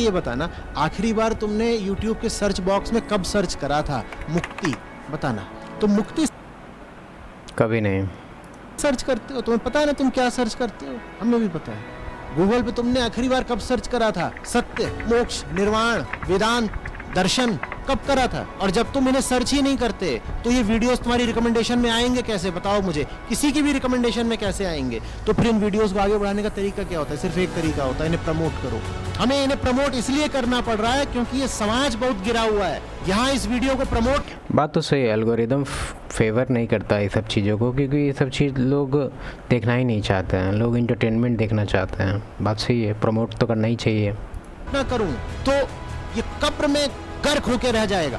ये बताना, आखिरी बार तुमने YouTube के सर्च बॉक्स में कब सर्च करा था मुक्ति? बताना। तुम मुक्ति कभी नहीं सर्च करते हो? तुम्हें पता है ना तुम क्या सर्च करते हो? हमें भी पता है। गूगल पे तुमने आखिरी बार कब सर्च करा था? सत्य, मोक्ष, निर्वाण, वेदांत, दर्शन कब करा था? और जब तुम इन्हें सर्च ही नहीं करते तो ये वीडियोस तुम्हारी रिकमेंडेशन में आएंगे कैसे? बताओ मुझे, किसी की भी रिकमेंडेशन में कैसे आएंगे? तो फिर इन वीडियोस को आगे बढ़ाने का तरीका क्या होता है? सिर्फ एक तरीका होता है, इन्हें प्रमोट करो। हमें इन्हें प्रमोट इसलिए करना पड़ रहा है क्योंकि ये समाज बहुत गिरा हुआ है। यहाँ इस वीडियो को प्रमोट, बात तो सही है, एल्गोरिदम फेवर नहीं करता ये सब चीज़ों को, क्योंकि ये सब चीज़ लोग देखना ही नहीं चाहते हैं, लोग इंटरटेनमेंट देखना चाहते हैं। बात सही है, प्रमोट तो करना ही चाहिए। ना करूं तो ये कब्र में गर्क होके रह जाएगा,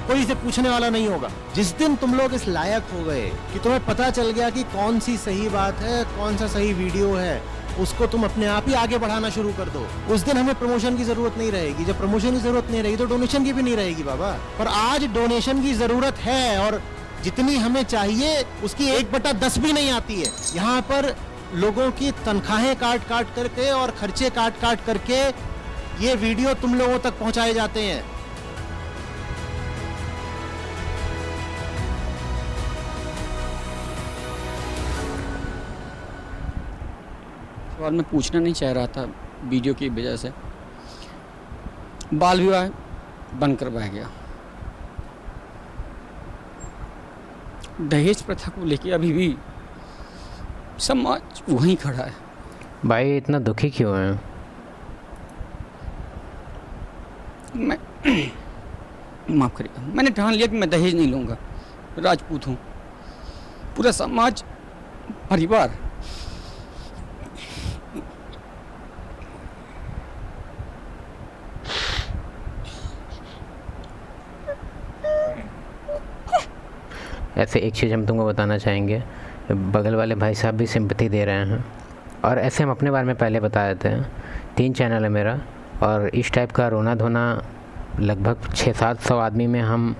कोई इसे पूछने वाला नहीं होगा। जिस दिन तुम लोग इस लायक हो गए कि तुम्हें पता चल गया कि कौन सी सही बात है, कौन सा सही वीडियो है, उसको तुम अपने आप ही आगे बढ़ाना शुरू कर दो। उस दिन हमें प्रमोशन की जरूरत नहीं रहेगी। जब प्रमोशन की जरूरत नहीं रहेगी तो डोनेशन की भी नहीं रहेगी बाबा। पर आज डोनेशन की जरूरत है और जितनी हमें चाहिए उसकी 1/10 भी नहीं आती है। यहाँ पर लोगों की तनख्वाहें काट काट करके और खर्चे काट काट करके ये वीडियो तुम लोगों तक पहुंचाए जाते हैं। सवाल मैं पूछना नहीं चाह रहा था वीडियो की वजह से। बाल विवाह बंद करवाया गया। दहेज प्रथा को लेके अभी भी समाज वहीं खड़ा है। भाई इतना दुखी क्यों है? मैं माफ़ करिएगा, मैंने ठान लिया कि मैं दहेज नहीं लूँगा। राजपूत हूँ, पूरा समाज, परिवार ऐसे एक चीज़ हम तुमको बताना चाहेंगे, बगल वाले भाई साहब भी सिंपैथी दे रहे हैं। और ऐसे हम अपने बारे में पहले बता देते हैं, 3 चैनल है मेरा, और इस टाइप का रोना धोना लगभग 600-700 आदमी में हम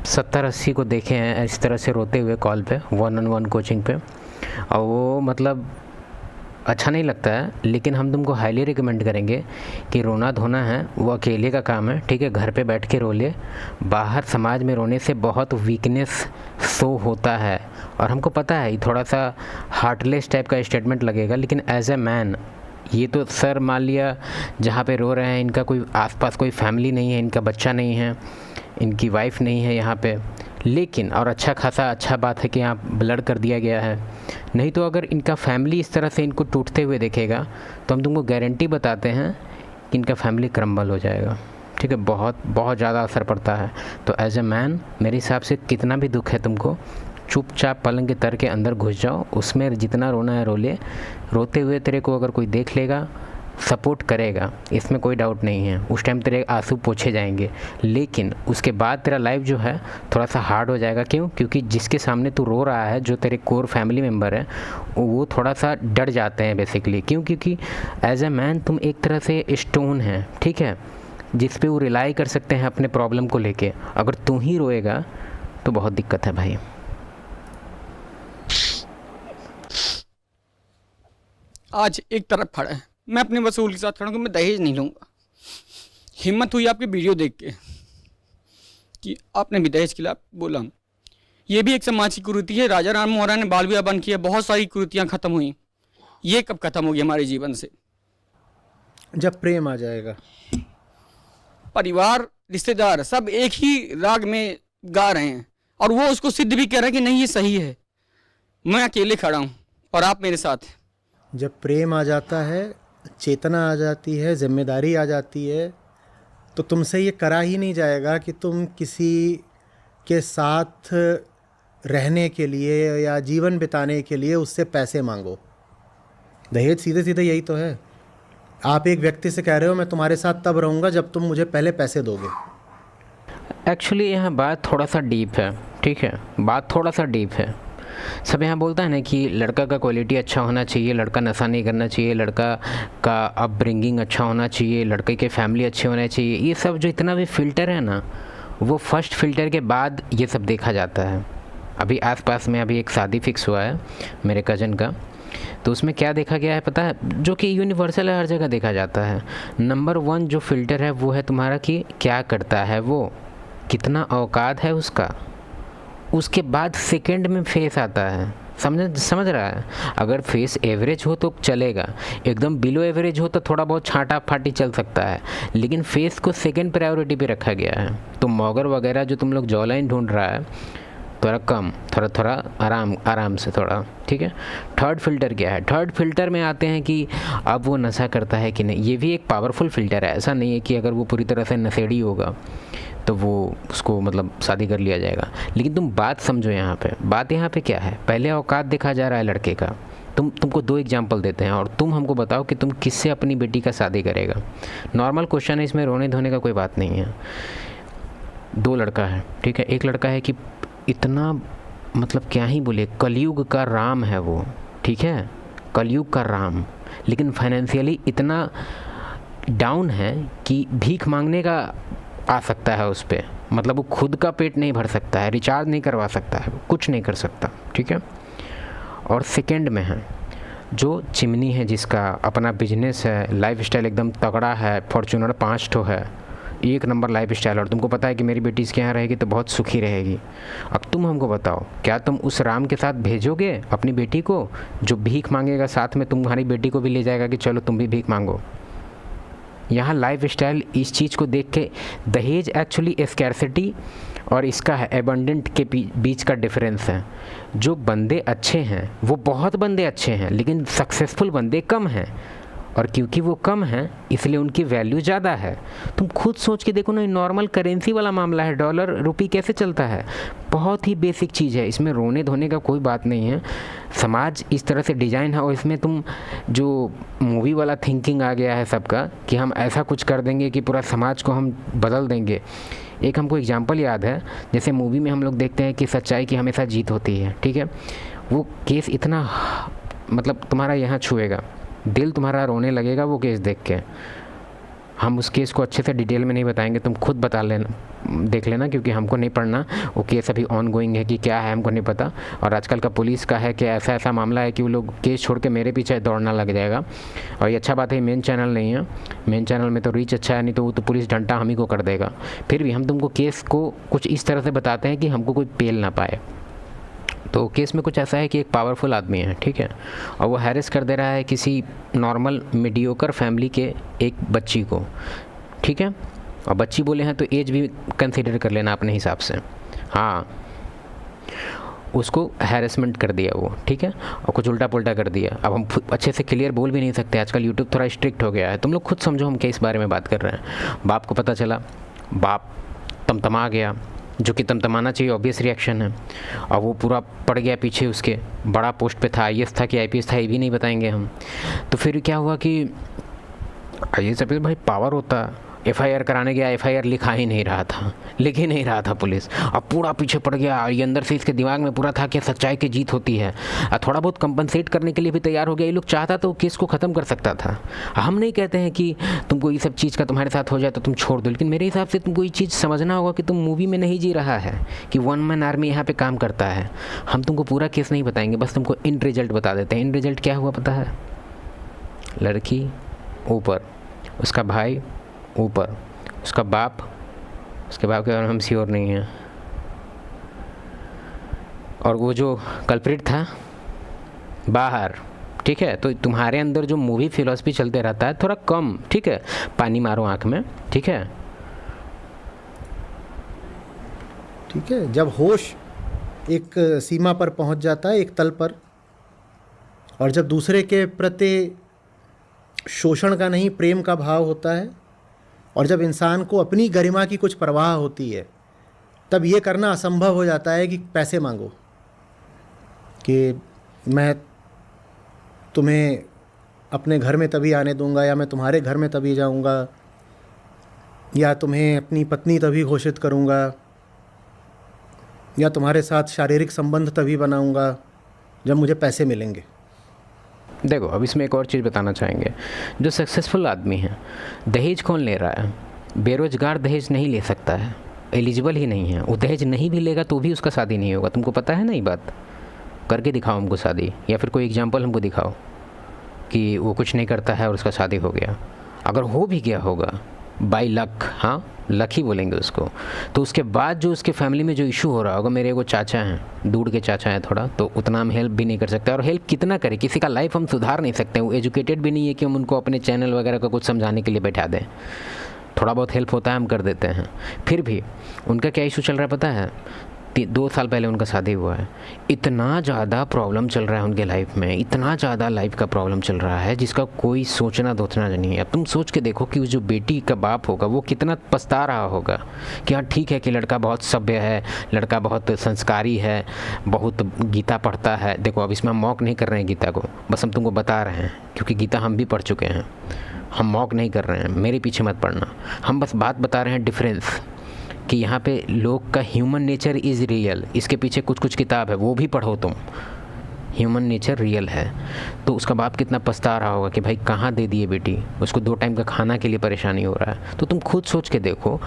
70-80 को देखे हैं इस तरह से रोते हुए कॉल पे, 1-on-1 कोचिंग पे। और वो मतलब अच्छा नहीं लगता है, लेकिन हम तुमको हाईली रिकमेंड करेंगे कि रोना धोना है वो अकेले का काम है, ठीक है? घर पे बैठ के रो ले। बाहर समाज में रोने से बहुत वीकनेस शो होता है, और हमको पता है ये थोड़ा सा हार्टलेस टाइप का स्टेटमेंट लगेगा, लेकिन एज ए मैन ये तो सर मान लिया जहाँ पे रो रहे हैं इनका कोई आसपास कोई फैमिली नहीं है, इनका बच्चा नहीं है, इनकी वाइफ नहीं है यहाँ पे, लेकिन और अच्छा बात है कि यहाँ ब्लड कर दिया गया है। नहीं तो अगर इनका फैमिली इस तरह से इनको टूटते हुए देखेगा तो हम तुमको गारंटी बताते हैं कि इनका फैमिली क्रम्बल हो जाएगा, ठीक है? बहुत बहुत ज़्यादा असर पड़ता है। तो एज ए मैन मेरे हिसाब से कितना भी दुख है तुमको, चुपचाप पलंग के तर के अंदर घुस जाओ, उसमें जितना रोना है रो ले। रोते हुए तेरे को अगर कोई देख लेगा, सपोर्ट करेगा, इसमें कोई डाउट नहीं है, उस टाइम तेरे आंसू पोंछे जाएंगे, लेकिन उसके बाद तेरा लाइफ जो है थोड़ा सा हार्ड हो जाएगा। क्यों? क्योंकि जिसके सामने तू रो रहा है, जो तेरे कोर फैमिली मेम्बर है, वो थोड़ा सा डर जाते हैं बेसिकली। क्यों? क्योंकि एज ए मैन तुम एक तरह से स्टोन है, ठीक है, जिस पे वो रिलाई कर सकते हैं अपने प्रॉब्लम को लेके। अगर तू ही रोएगा तो बहुत दिक्कत है भाई। आज एक तरफ खड़ा है, मैं अपने वसूल के साथ खड़ा हूँ कि मैं दहेज नहीं लूँगा। हिम्मत हुई आपकी वीडियो देख के कि आपने भी दहेज के खिलाफ बोला। ये भी एक समाज की कुरीति है। राजा राम मोहन राय ने बाल विवाह बंद किया, बहुत सारी कुरीतियाँ खत्म हुई। ये कब खत्म होगी हमारे जीवन से? जब प्रेम आ जाएगा। परिवार, रिश्तेदार सब एक ही राग में गा रहे हैं और वो उसको सिद्ध भी कह रहे हैं कि नहीं ये सही है। मैं अकेले खड़ा हूँ और आप मेरे साथ हैं। जब प्रेम आ जाता है, चेतना आ जाती है, जिम्मेदारी आ जाती है, तो तुमसे ये करा ही नहीं जाएगा कि तुम किसी के साथ रहने के लिए या जीवन बिताने के लिए उससे पैसे मांगो। दहेज सीधे सीधे यही तो है। आप एक व्यक्ति से कह रहे हो मैं तुम्हारे साथ तब रहूँगा जब तुम मुझे पहले पैसे दोगे। एक्चुअली यहाँ बात थोड़ा सा डीप है, ठीक है? बात थोड़ा सा डीप है। सब यहाँ बोलता है ना कि लड़का का क्वालिटी अच्छा होना चाहिए, लड़का नशा नहीं करना चाहिए, लड़का का अपब्रिंगिंग अच्छा होना चाहिए, लड़के के फैमिली अच्छे होने चाहिए। ये सब जो इतना भी फ़िल्टर है ना, वो फर्स्ट फ़िल्टर के बाद ये सब देखा जाता है। अभी आसपास में अभी एक शादी फिक्स हुआ है मेरे कज़न का, तो उसमें क्या देखा गया है पता है, जो कि यूनिवर्सल है, हर जगह देखा जाता है। नंबर 1 जो फ़िल्टर है वो है तुम्हारा कि क्या करता है वो, कितना औकात है उसका। उसके बाद सेकंड में फेस आता है, समझ रहा है। अगर फेस एवरेज हो तो चलेगा, एकदम बिलो एवरेज हो तो थोड़ा बहुत छाटा फाटी चल सकता है, लेकिन फेस को सेकंड प्रायोरिटी पे रखा गया है। तो मॉगर वगैरह जो तुम लोग जॉ लाइन ढूंढ रहा है, थोड़ा कम, थोड़ा आराम से थोड़ा, ठीक है। थर्ड फ़िल्टर क्या है, थर्ड फ़िल्टर में आते हैं कि अब वो नशा करता है कि नहीं। ये भी एक पावरफुल फ़िल्टर है, ऐसा नहीं है कि अगर वो पूरी तरह से नशेड़ी होगा तो वो उसको मतलब शादी कर लिया जाएगा। लेकिन तुम बात समझो, बात यहाँ पे क्या है, पहले औकात देखा जा रहा है लड़के का। तुमको 2 एग्जाम्पल देते हैं और तुम हमको बताओ कि तुम किससे अपनी बेटी का शादी करेगा। नॉर्मल क्वेश्चन है, इसमें रोने धोने का कोई बात नहीं है। 2 लड़का है, ठीक है। एक लड़का है कि इतना मतलब क्या ही बोले, कलयुग का राम है वो, ठीक है, कलयुग का राम, लेकिन फाइनेंशियली इतना डाउन है कि भीख मांगने का आ सकता है उस पर। मतलब वो खुद का पेट नहीं भर सकता है, रिचार्ज नहीं करवा सकता है, कुछ नहीं कर सकता, ठीक है। और सेकंड में है जो चिमनी है, जिसका अपना बिजनेस है, लाइफस्टाइल एकदम तगड़ा है, फॉर्च्यूनर 5 ठो है, 1 नंबर लाइफस्टाइल, और तुमको पता है कि मेरी बेटी इसके यहाँ रहेगी तो बहुत सुखी रहेगी। अब तुम हमको बताओ, क्या तुम उस राम के साथ भेजोगे अपनी बेटी को, जो भीख मांगेगा, साथ में तुम्हारी बेटी को भी ले जाएगा कि चलो तुम भी भीख मांगो। यहाँ लाइफस्टाइल इस चीज़ को देख के, दहेज एक्चुअली स्कैर्सिटी और इसका है एबंडेंट के बीच का डिफरेंस है। जो बंदे अच्छे हैं वो बहुत बंदे अच्छे हैं, लेकिन सक्सेसफुल बंदे कम हैं, और क्योंकि वो कम हैं इसलिए उनकी वैल्यू ज़्यादा है। तुम खुद सोच के देखो ना, नॉर्मल करेंसी वाला मामला है, डॉलर रुपी कैसे चलता है, बहुत ही बेसिक चीज़ है, इसमें रोने धोने का कोई बात नहीं है। समाज इस तरह से डिज़ाइन है, और इसमें तुम जो मूवी वाला थिंकिंग आ गया है सबका कि हम ऐसा कुछ कर देंगे कि पूरा समाज को हम बदल देंगे। एक हमको एग्जाम्पल याद है, जैसे मूवी में हम लोग देखते हैं कि सच्चाई की हमेशा जीत होती है, ठीक है। वो केस इतना मतलब तुम्हारा यहाँ छुएगा, दिल तुम्हारा रोने लगेगा वो केस देख के। हम उस केस को अच्छे से डिटेल में नहीं बताएंगे, तुम खुद बता लेना, देख लेना, क्योंकि हमको नहीं पढ़ना। वो केस अभी ऑन गोइंग है कि क्या है हमको नहीं पता, और आजकल का पुलिस का है कि ऐसा मामला है कि वो लोग केस छोड़ के मेरे पीछे दौड़ना लग जाएगा। और ये अच्छा बात है, मेन चैनल नहीं है, मेन चैनल में तो रीच अच्छा है, नहीं तो वो तो पुलिस डंटा हम ही को कर देगा। फिर भी हम तुमको केस को कुछ इस तरह से बताते हैं कि हमको कोई पेल ना पाए। तो केस में कुछ ऐसा है कि एक पावरफुल आदमी है, ठीक है, और वो हैरेस कर दे रहा है किसी नॉर्मल मीडियोकर फैमिली के एक बच्ची को, ठीक है। और बच्ची बोले हैं तो एज भी कंसीडर कर लेना अपने हिसाब से। हाँ, उसको हैरेसमेंट कर दिया वो, ठीक है, और कुछ उल्टा पुल्टा कर दिया। अब हम अच्छे से क्लियर बोल भी नहीं सकते, आजकल यूट्यूब थोड़ा स्ट्रिक्ट हो गया है। तुम लोग खुद समझो हम क्या इस बारे में बात कर रहे हैं। बाप को पता चला, बाप तमतमा गया, जो कि तमतमाना चाहिए, ऑब्वियस रिएक्शन है। और वो पूरा पड़ गया पीछे, उसके बड़ा पोस्ट पे था, आईएएस था कि आईपीएस था ये भी नहीं बताएंगे हम। तो फिर क्या हुआ कि आईएएस पे भाई पावर होता, एफआईआर कराने गया, एफआईआर लिख ही नहीं रहा था पुलिस। अब पूरा पीछे पड़ गया, ये अंदर से इसके दिमाग में पूरा था कि सच्चाई की जीत होती है। थोड़ा बहुत कंपनसेट करने के लिए भी तैयार हो गया। ये लोग चाहता तो केस को ख़त्म कर सकता था। हम नहीं कहते हैं कि तुमको ये सब चीज़ का तुम्हारे साथ हो जाए तो तुम छोड़ दो, लेकिन मेरे हिसाब से तुमको ये चीज़ समझना होगा कि तुम मूवी में नहीं जी रहा है कि 1 मैन आर्मी यहाँ पर काम करता है। हम तुमको पूरा केस नहीं बताएंगे, बस तुमको इन रिजल्ट बता देते हैं। इन रिजल्ट क्या हुआ पता है? लड़की ऊपर, उसका भाई ऊपर, उसका बाप, उसके बाप के बारे में हम श्योर नहीं हैं, और वो जो कल्प्रिट था बाहर, ठीक है। तो तुम्हारे अंदर जो मूवी फिलॉसफी चलते रहता है थोड़ा कम, ठीक है, पानी मारो आँख में, ठीक है। ठीक है, जब होश एक सीमा पर पहुंच जाता है, एक तल पर, और जब दूसरे के प्रति शोषण का नहीं प्रेम का भाव होता है, और जब इंसान को अपनी गरिमा की कुछ परवाह होती है, तब ये करना असंभव हो जाता है कि पैसे मांगो, कि मैं तुम्हें अपने घर में तभी आने दूंगा, या मैं तुम्हारे घर में तभी जाऊंगा, या तुम्हें अपनी पत्नी तभी घोषित करूंगा, या तुम्हारे साथ शारीरिक संबंध तभी बनाऊंगा जब मुझे पैसे मिलेंगे। देखो, अब इसमें एक और चीज़ बताना चाहेंगे। जो सक्सेसफुल आदमी है, दहेज कौन ले रहा है? बेरोजगार दहेज नहीं ले सकता है, एलिजिबल ही नहीं है। वो दहेज नहीं भी लेगा तो भी उसका शादी नहीं होगा। तुमको पता है ना ये बात? करके दिखाओ हमको शादी, या फिर कोई एग्जांपल हमको दिखाओ कि वो कुछ नहीं करता है और उसका शादी हो गया। अगर हो भी गया होगा बाई लक, हाँ लक ही बोलेंगे उसको, तो उसके बाद जो उसके फैमिली में जो इशू हो रहा होगा, मेरे वो चाचा हैं, दूर के चाचा हैं थोड़ा, तो उतना हम हेल्प भी नहीं कर सकते। और हेल्प कितना करें, किसी का लाइफ हम सुधार नहीं सकते। वो एजुकेटेड भी नहीं है कि हम उनको अपने चैनल वगैरह का कुछ समझाने के लिए बैठा दें। थोड़ा बहुत हेल्प होता है हम कर देते हैं। फिर भी उनका क्या इशू चल रहा है पता है? 2 साल पहले उनका शादी हुआ है। इतना ज़्यादा प्रॉब्लम चल रहा है उनके लाइफ में, इतना ज़्यादा लाइफ का प्रॉब्लम चल रहा है जिसका कोई सोचना दोचना नहीं है। अब तुम सोच के देखो कि जो बेटी का बाप होगा वो कितना पछता रहा होगा कि हाँ ठीक है कि लड़का बहुत सभ्य है, लड़का बहुत संस्कारी है, बहुत गीता पढ़ता है। देखो अब इसमें हम मॉक नहीं कर रहे हैं गीता को, बस हम तुमको बता रहे हैं, क्योंकि गीता हम भी पढ़ चुके हैं। हम मॉक नहीं कर रहे हैं, मेरे पीछे मत पड़ना। हम बस बात बता रहे हैं डिफरेंस, कि यहाँ पे लोग का ह्यूमन नेचर इज़ रियल। इसके पीछे कुछ कुछ किताब है, वो भी पढ़ो तुम। ह्यूमन नेचर रियल है। तो उसका बाप कितना पछता रहा होगा कि भाई कहाँ दे दिए बेटी, उसको 2 टाइम का खाना के लिए परेशानी हो रहा है। तो तुम खुद सोच के देखो,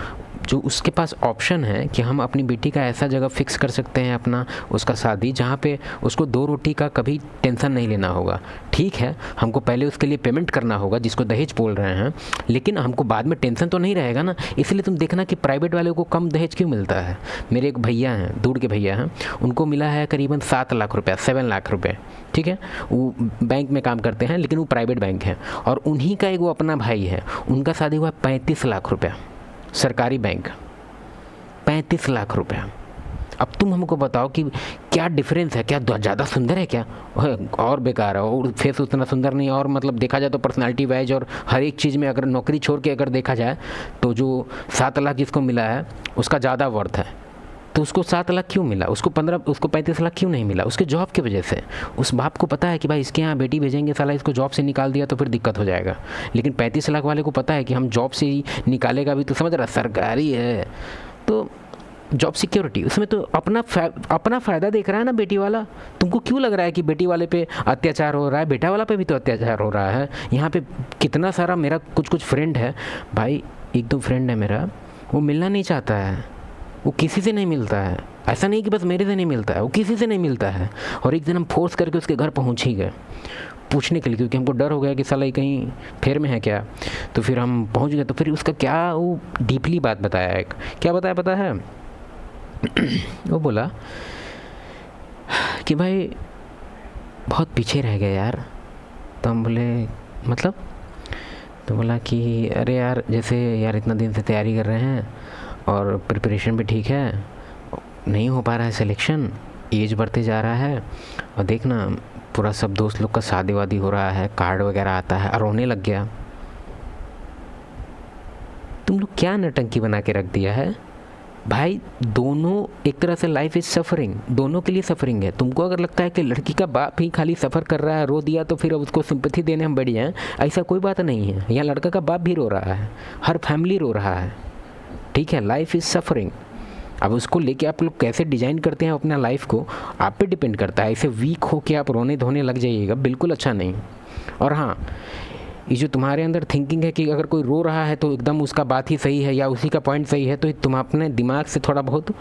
जो उसके पास ऑप्शन है कि हम अपनी बेटी का ऐसा जगह फिक्स कर सकते हैं अपना, उसका शादी, जहाँ पे उसको 2 रोटी का कभी टेंशन नहीं लेना होगा। ठीक है, हमको पहले उसके लिए पेमेंट करना होगा जिसको दहेज बोल रहे हैं, लेकिन हमको बाद में टेंशन तो नहीं रहेगा ना। इसलिए तुम देखना कि प्राइवेट वाले को कम दहेज क्यों मिलता है। मेरे एक भैया हैं, दूर के भैया हैं, उनको मिला है करीबन 7 लाख रुपया, 7 लाख रुपये। ठीक है, वो बैंक में काम करते हैं, लेकिन वो प्राइवेट बैंक है। और उन्हीं का एक वो अपना भाई है, उनका शादी हुआ 35 लाख रुपया, सरकारी बैंक, 35 लाख रुपया। अब तुम हमको बताओ कि क्या डिफरेंस है, क्या ज़्यादा सुंदर है क्या, और बेकार है, और फेस उतना सुंदर नहीं, और मतलब देखा जाए तो पर्सनालिटी वाइज और हर एक चीज़ में अगर नौकरी छोड़ के अगर देखा जाए तो जो 7 लाख जिसको मिला है उसका ज़्यादा वर्थ है। तो उसको 7 लाख क्यों मिला, उसको 35 लाख क्यों नहीं मिला? उसके जॉब की वजह से। उस बाप को पता है कि भाई इसके यहाँ बेटी भेजेंगे, साला इसको जॉब से निकाल दिया तो फिर दिक्कत हो जाएगा। लेकिन 35 लाख वाले को पता है कि हम जॉब से ही निकालेगा भी, तो समझ रहा सरकारी है तो जॉब सिक्योरिटी, उसमें तो अपना फ़ायदा देख रहा है ना बेटी वाला। तुमको क्यों लग रहा है कि बेटी वाले पे अत्याचार हो रहा है? बेटा वाला पे भी तो अत्याचार हो रहा है। यहाँ पे कितना सारा मेरा कुछ फ्रेंड है भाई, 1-2 फ्रेंड है मेरा, वो मिलना नहीं चाहता है, वो किसी से नहीं मिलता है। ऐसा नहीं कि बस मेरे से नहीं मिलता है, वो किसी से नहीं मिलता है। और एक दिन हम फोर्स करके उसके घर पहुंच ही गए पूछने के लिए, क्योंकि हमको डर हो गया कि साला कहीं फेर में है क्या। तो फिर हम पहुंच गए, तो फिर उसका क्या वो डीपली बात बताया, एक क्या बताया पता है? वो बोला कि भाई बहुत पीछे रह गए यार। तो हम बोले मतलब? तो बोला कि अरे यार जैसे यार इतना दिन से तैयारी कर रहे हैं और प्रिपरेशन भी ठीक है, नहीं हो पा रहा है सिलेक्शन, एज बढ़ते जा रहा है, और देखना पूरा सब दोस्त लोग का शादी वादी हो रहा है, कार्ड वगैरह आता है, और रोने लग गया। तुम लोग क्या नटंकी बना के रख दिया है भाई। दोनों एक तरह से लाइफ इज सफरिंग, दोनों के लिए सफरिंग है। तुमको अगर लगता है कि लड़की का बाप ही खाली सफ़र कर रहा है, रो दिया तो फिर अब उसको सिंपैथी देने हम बैठ जाएं, ऐसा कोई बात नहीं है। यहाँ लड़का का बाप भी रो रहा है, हर फैमिली रो रहा है। ठीक है, लाइफ इज़ सफरिंग। अब उसको लेके आप लोग कैसे डिज़ाइन करते हैं अपना लाइफ को, आप पे डिपेंड करता है। ऐसे वीक हो के आप रोने धोने लग जाइएगा, बिल्कुल अच्छा नहीं। और हाँ, ये जो तुम्हारे अंदर थिंकिंग है कि अगर कोई रो रहा है तो एकदम उसका बात ही सही है या उसी का पॉइंट सही है, तो तुम अपने दिमाग से थोड़ा बहुत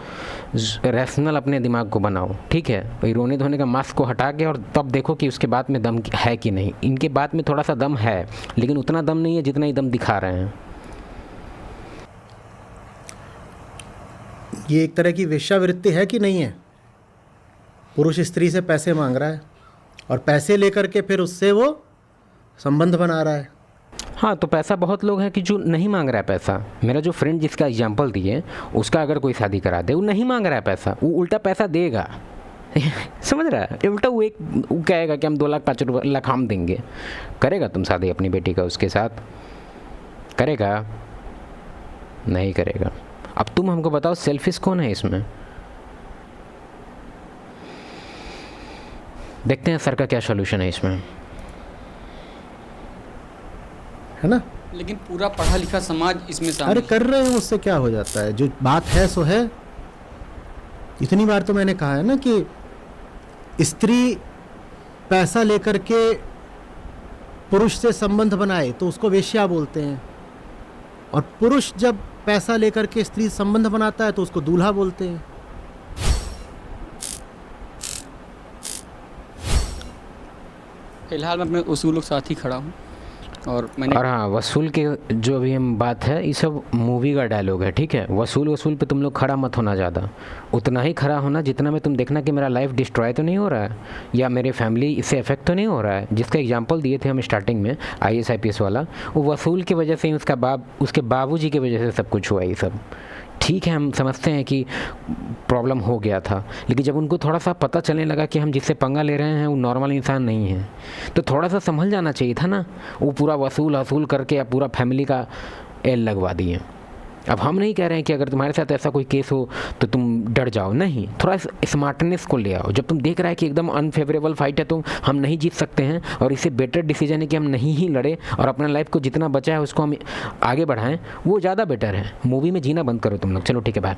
रैशनल अपने दिमाग को बनाओ। ठीक है, वही रोने धोने का मास्क को हटा के, और तब देखो कि उसके बात में दम है कि नहीं। इनके बात में थोड़ा सा दम है, लेकिन उतना दम नहीं है जितना ही दम दिखा रहे हैं। ये एक तरह की वेश्यावृत्ति है कि नहीं है? पुरुष स्त्री से पैसे मांग रहा है और पैसे लेकर के फिर उससे वो संबंध बना रहा है। हाँ, तो पैसा बहुत लोग हैं कि जो नहीं मांग रहा है पैसा। मेरा जो फ्रेंड जिसका एग्जांपल दिए, उसका अगर कोई शादी करा दे, वो नहीं मांग रहा है पैसा, वो उल्टा पैसा देगा। समझ रहा है? उल्टा वो कहेगा कि हम 2 लाख 5 लाख हम देंगे। करेगा तुम शादी अपनी बेटी का उसके साथ? करेगा? नहीं करेगा। अब तुम हमको बताओ सेल्फिश कौन है इसमें? देखते हैं सर का क्या सॉल्यूशन है इसमें, है ना? लेकिन पूरा पढ़ा लिखा समाज इसमें शामिल। अरे कर रहे हैं, उससे क्या हो जाता है? जो बात है सो है। इतनी बार तो मैंने कहा है ना कि स्त्री पैसा लेकर के पुरुष से संबंध बनाए तो उसको वेश्या बोलते हैं, और पुरुष जब पैसा लेकर के स्त्री से संबंध बनाता है तो उसको दूल्हा बोलते हैं। फिलहाल मैं अपने उसूलों के साथ ही खड़ा हूँ और मैंने और हाँ, वसूल के जो अभी हम बात है, ये सब मूवी का डायलॉग है, ठीक है। वसूल पे तुम लोग खड़ा मत होना ज़्यादा, उतना ही खड़ा होना जितना में तुम देखना कि मेरा लाइफ डिस्ट्रॉय तो नहीं हो रहा है या मेरे फैमिली इससे इफेक्ट तो नहीं हो रहा है। जिसका एग्जांपल दिए थे हम स्टार्टिंग में, IAS IPS वाला, वो वसूल की वजह से ही उसके बाबूजी की वजह से सब कुछ हुआ ये सब। ठीक है, हम समझते हैं कि प्रॉब्लम हो गया था, लेकिन जब उनको थोड़ा सा पता चलने लगा कि हम जिससे पंगा ले रहे हैं वो नॉर्मल इंसान नहीं है, तो थोड़ा सा संभल जाना चाहिए था ना। वो पूरा वसूल करके अब पूरा फैमिली का एल लगवा दिए। अब हम नहीं कह रहे हैं कि अगर तुम्हारे साथ ऐसा कोई केस हो तो तुम डर जाओ, नहीं, थोड़ा स्मार्टनेस को ले आओ। जब तुम देख रहा है कि एकदम अनफेवरेबल फाइट है, तो हम नहीं जीत सकते हैं और इससे बेटर डिसीजन है कि हम नहीं ही लड़े और अपना लाइफ को जितना बचा है उसको हम आगे बढ़ाएं, वो ज़्यादा बेटर है। मूवी में जीना बंद करो तुम लोग। चलो ठीक है, बाय।